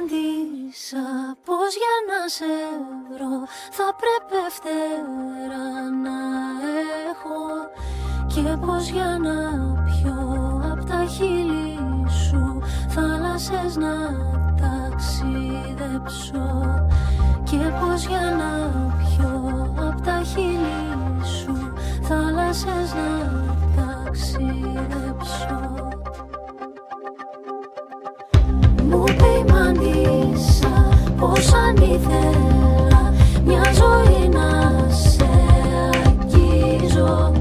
απάντησα πως για να σε βρω θα πρέπει φτερά να έχω, και πως για να πιω απ' τα χείλη σου θάλασσες να ταξιδέψω, και πως για να πιω απ' τα χείλη σου θάλασσες να ταξιδέψω. Μου ποιμάντησα πως αν ήθελα μια ζωή να σε αγγίζω,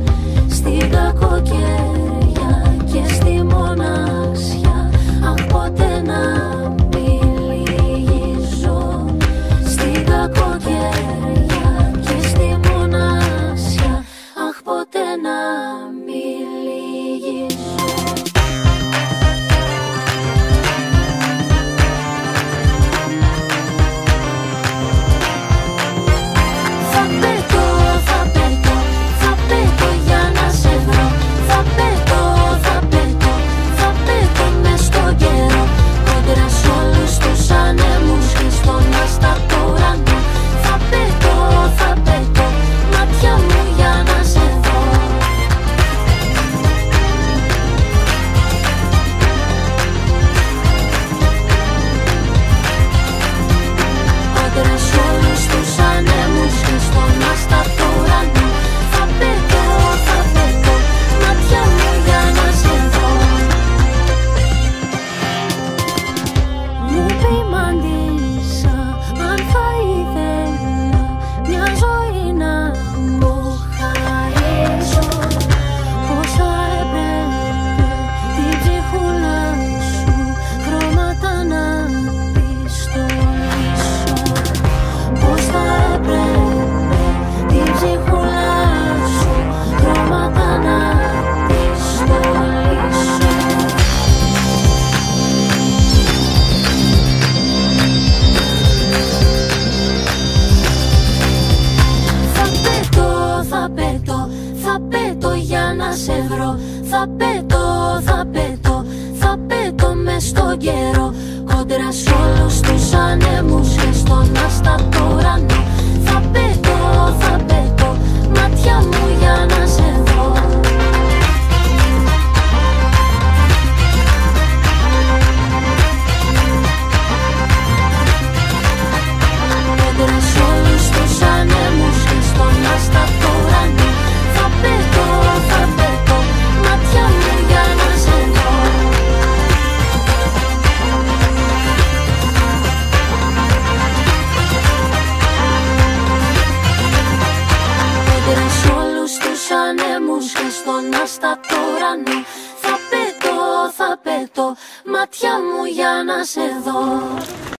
στην κακοκαιρία και στη μοναξιά, αχ ποτέ να μην λυγίζω, στην κακοκαιρία και στη μοναξιά, αχ ποτέ να μην λυγίζω. Θα πέτω μες στον καιρό, κόντρα σ' όλους τους ανέμους και στον άστατο ουρανό. Θα πέτω, μάτια μου για να σε δω. Κόντρα σ' όλους τους ανέμους και στον άστατο ουρανό. Θα πέτω, μάτια μου για να σε δω. Κόντρα σ' όλους τους ανέμους και στον άστατο ουρανό. Θα πέτω, μάτια μου για να σε δω.